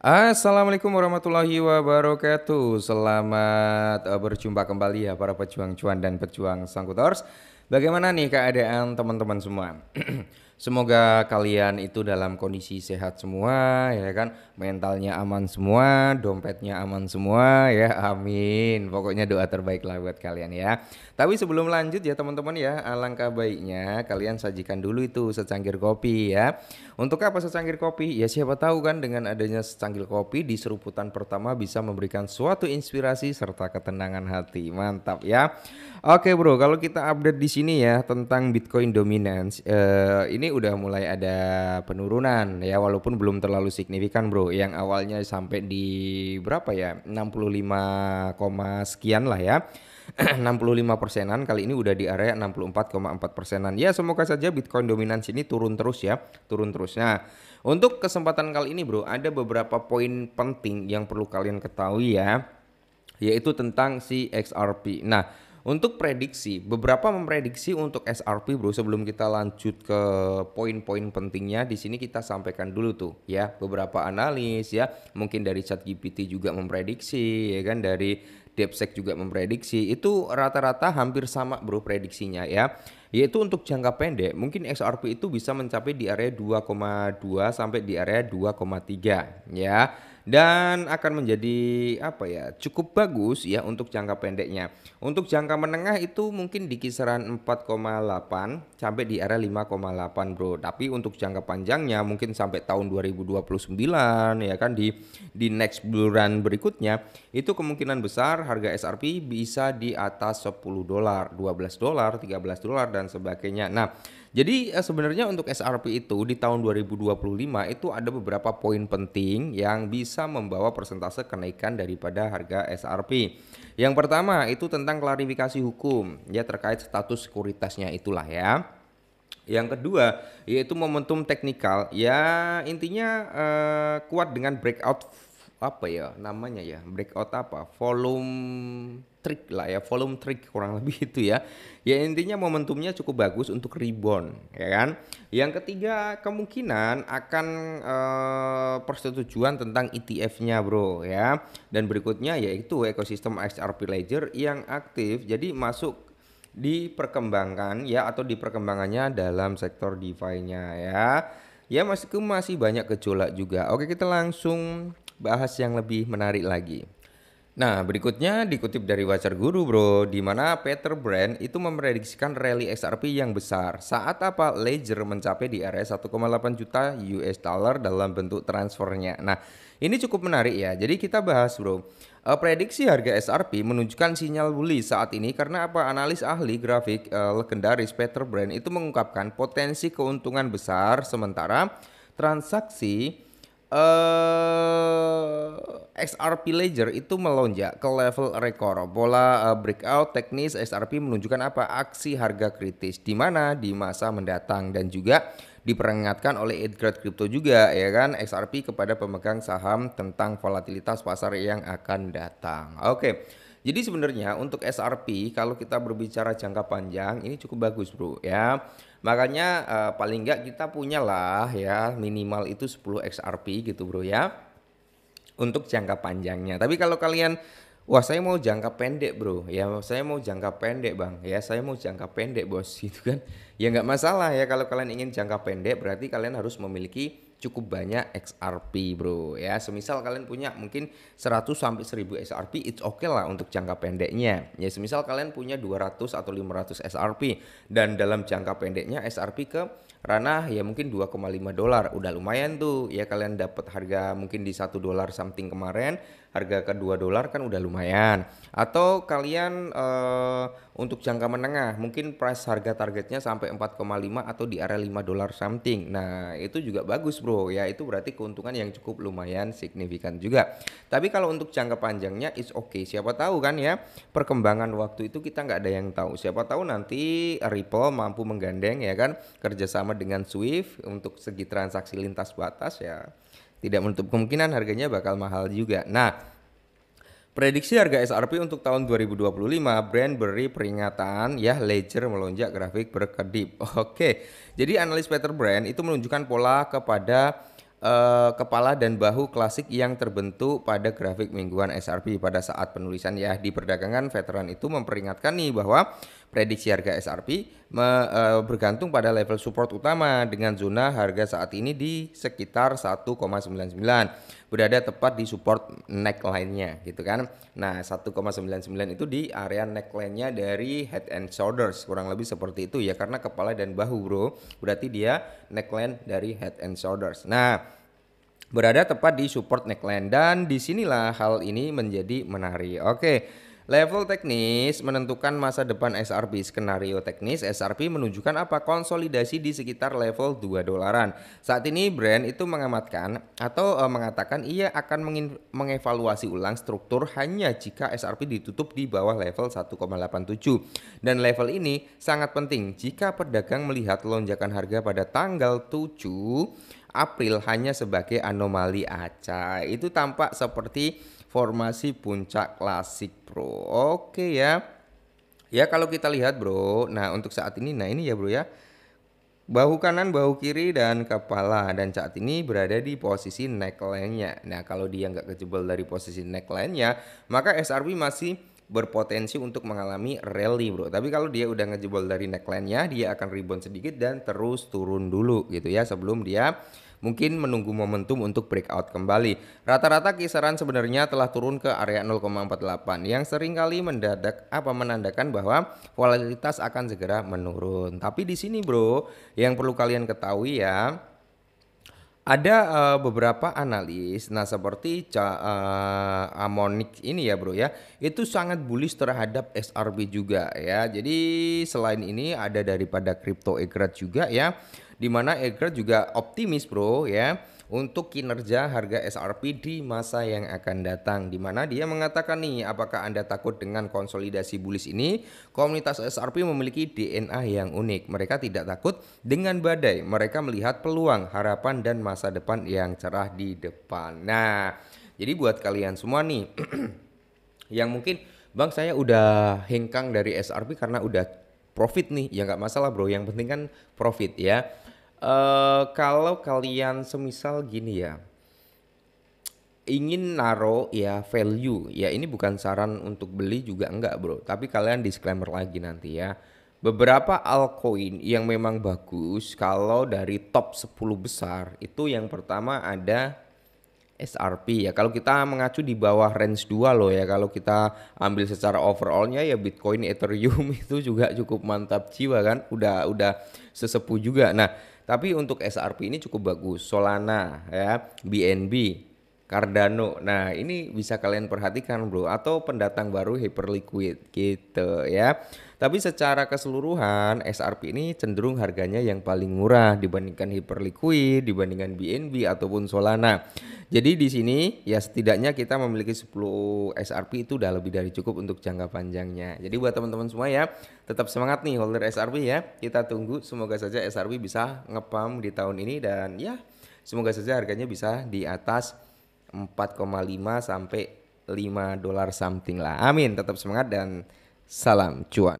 Assalamualaikum warahmatullahi wabarakatuh. Selamat berjumpa kembali ya para pejuang cuan dan pejuang sangkutors. Bagaimana nih keadaan teman-teman semua? Semoga kalian itu dalam kondisi sehat semua ya kan, mentalnya aman semua, dompetnya aman semua ya. Amin. Pokoknya doa terbaik lah buat kalian ya. Tapi sebelum lanjut ya teman-teman ya, alangkah baiknya kalian sajikan dulu itu secangkir kopi ya. Untuk apa secangkir kopi? Ya siapa tahu kan dengan adanya secangkir kopi di seruputan pertama bisa memberikan suatu inspirasi serta ketenangan hati. Mantap ya. Oke bro, kalau kita update di sini ya tentang Bitcoin dominance, ini udah mulai ada penurunan ya walaupun belum terlalu signifikan bro. Yang awalnya sampai di berapa ya 65, sekian lah ya. 65 persenan, kali ini udah di area 64,4 persenan. Ya semoga saja Bitcoin dominance ini turun terus ya, turun terus. Nah untuk kesempatan kali ini bro, ada beberapa poin penting yang perlu kalian ketahui ya, yaitu tentang si XRP. Nah, untuk prediksi, beberapa memprediksi untuk XRP bro, sebelum kita lanjut ke poin-poin pentingnya, di sini kita sampaikan dulu tuh ya, beberapa analis ya, mungkin dari ChatGPT juga memprediksi ya kan, dari DeepSeek juga memprediksi, itu rata-rata hampir sama bro prediksinya ya. Yaitu untuk jangka pendek, mungkin XRP itu bisa mencapai di area 2,2 sampai di area 2,3 ya, dan akan menjadi apa ya, cukup bagus ya untuk jangka pendeknya. Untuk jangka menengah itu mungkin di kisaran 4,8 sampai di area 5,8 bro. Tapi untuk jangka panjangnya mungkin sampai tahun 2029 ya kan, di next bulan berikutnya itu kemungkinan besar harga SRP bisa di atas 10 dolar, 12 dolar, 13 dolar dan sebagainya. Nah, jadi sebenarnya untuk SRP itu di tahun 2025 itu ada beberapa poin penting yang bisa membawa persentase kenaikan daripada harga SRP. Yang pertama itu tentang klarifikasi hukum ya terkait status sekuritasnya itulah ya. Yang kedua yaitu momentum teknikal ya, intinya kuat dengan breakout, apa ya namanya ya, breakout apa, volume trick lah ya, volume trick kurang lebih itu ya. Ya intinya momentumnya cukup bagus untuk rebound ya kan. Yang ketiga kemungkinan akan persetujuan tentang ETF-nya bro ya. Dan berikutnya yaitu ekosistem XRP Ledger yang aktif, jadi masuk di perkembangan ya, atau di perkembangannya dalam sektor DeFi-nya ya. Ya masih banyak gejolak juga. Oke, kita langsung bahas yang lebih menarik lagi. Nah, berikutnya dikutip dari Wajar Guru bro, di mana Peter Brand itu memprediksikan rally XRP yang besar saat apa Ledger mencapai di area 1,8 juta US dollar dalam bentuk transfernya. Nah, ini cukup menarik ya. Jadi kita bahas bro. Prediksi harga SRP menunjukkan sinyal bullish saat ini karena apa? Analis ahli grafik legendaris Peter Brand itu mengungkapkan potensi keuntungan besar sementara transaksi XRP Ledger itu melonjak ke level rekor. Pola breakout teknis XRP menunjukkan apa? Aksi harga kritis di mana di masa mendatang, dan juga diperingatkan oleh Edgar Crypto juga ya kan, XRP kepada pemegang saham tentang volatilitas pasar yang akan datang. Oke. Jadi sebenarnya untuk SRP kalau kita berbicara jangka panjang ini cukup bagus bro ya. Makanya paling enggak kita punya lah ya minimal itu 10 XRP gitu bro ya untuk jangka panjangnya. Tapi kalau kalian, wah saya mau jangka pendek bro, ya saya mau jangka pendek bang, ya saya mau jangka pendek bos gitu kan. Ya nggak masalah ya, kalau kalian ingin jangka pendek berarti kalian harus memiliki cukup banyak XRP bro ya. Semisal kalian punya mungkin 100 sampai 1000 XRP, it's okay lah untuk jangka pendeknya. Ya semisal kalian punya 200 atau 500 XRP dan dalam jangka pendeknya XRP ke ranah ya mungkin 2,5 dolar, udah lumayan tuh ya, kalian dapat harga mungkin di 1 dolar something kemarin, harga ke 2 dolar kan udah lumayan. Atau kalian untuk jangka menengah mungkin price harga targetnya sampai 4,5 atau di area 5 dolar something. Nah itu juga bagus bro ya, itu berarti keuntungan yang cukup lumayan signifikan juga. Tapi kalau untuk jangka panjangnya it's okay, siapa tahu kan ya, perkembangan waktu itu kita nggak ada yang tahu. Siapa tahu nanti Ripple mampu menggandeng ya kan kerjasama dengan Swift untuk segi transaksi lintas batas, ya tidak menutup kemungkinan harganya bakal mahal juga. Nah, prediksi harga SRP untuk tahun 2025, Brand beri peringatan ya Ledger melonjak grafik berkedip. Oke, jadi analis Peter Brand itu menunjukkan pola kepada kepala dan bahu klasik yang terbentuk pada grafik mingguan SRP pada saat penulisan ya di perdagangan. Veteran itu memperingatkan nih bahwa prediksi harga SRP bergantung pada level support utama dengan zona harga saat ini di sekitar 1,99, berada tepat di support neckline-nya gitu kan. Nah 1,99 itu di area neckline-nya dari head and shoulders, kurang lebih seperti itu ya, karena kepala dan bahu bro, berarti dia neckline dari head and shoulders. Nah berada tepat di support neckline dan disinilah hal ini menjadi menarik. Oke, level teknis menentukan masa depan SRP. Skenario teknis SRP menunjukkan apa? Konsolidasi di sekitar level 2 dolaran. Saat ini brand itu mengamatkan atau mengatakan ia akan mengevaluasi ulang struktur hanya jika SRP ditutup di bawah level 1,87. Dan level ini sangat penting jika pedagang melihat lonjakan harga pada tanggal 7 April hanya sebagai anomali aja. Itu tampak seperti formasi puncak klasik bro. Oke ya. Ya kalau kita lihat bro, nah untuk saat ini, nah ini ya bro ya, bahu kanan, bahu kiri, dan kepala, dan saat ini berada di posisi neckline-nya. Nah kalau dia nggak kejebol dari posisi neckline-nya, maka SRP masih berpotensi untuk mengalami rally bro. Tapi kalau dia udah ngejebol dari neckline-nya, dia akan rebound sedikit dan terus turun dulu gitu ya, sebelum dia mungkin menunggu momentum untuk breakout kembali. Rata-rata kisaran sebenarnya telah turun ke area 0,48 yang seringkali menandakan bahwa volatilitas akan segera menurun. Tapi di sini bro, yang perlu kalian ketahui ya, ada beberapa analis, nah seperti Amonic ini ya bro ya, itu sangat bullish terhadap SRP juga ya. Jadi selain ini ada daripada Crypto Egret juga ya, dimana Egret juga optimis bro ya untuk kinerja harga SRP di masa yang akan datang, dimana dia mengatakan nih, apakah Anda takut dengan konsolidasi bullish ini? Komunitas SRP memiliki DNA yang unik. Mereka tidak takut dengan badai, mereka melihat peluang, harapan, dan masa depan yang cerah di depan. Nah jadi buat kalian semua nih yang mungkin bang saya udah hengkang dari SRP karena udah profit nih, ya nggak masalah bro, yang penting kan profit ya. Kalau kalian semisal gini ya, ingin naro ya value ya, ini bukan saran untuk beli juga enggak bro, tapi kalian disclaimer lagi nanti ya, beberapa altcoin yang memang bagus kalau dari top 10 besar itu yang pertama ada SRP ya. Kalau kita mengacu di bawah range 2 loh ya, kalau kita ambil secara overallnya ya Bitcoin, Ethereum itu juga cukup mantap jiwa kan, udah sesepuh juga. Nah tapi untuk SRP ini cukup bagus, Solana ya, BNB, Cardano. Nah ini bisa kalian perhatikan bro, atau pendatang baru Hyperliquid gitu ya. Tapi secara keseluruhan SRP ini cenderung harganya yang paling murah dibandingkan Hyperliquid, dibandingkan BNB ataupun Solana. Jadi di sini ya setidaknya kita memiliki 10 SRP itu udah lebih dari cukup untuk jangka panjangnya. Jadi buat teman-teman semua ya, tetap semangat nih holder SRP ya. Kita tunggu, semoga saja SRP bisa ngepump di tahun ini, dan ya semoga saja harganya bisa di atas 4,5 sampai $5 something lah. Amin. Tetap semangat dan salam cuan.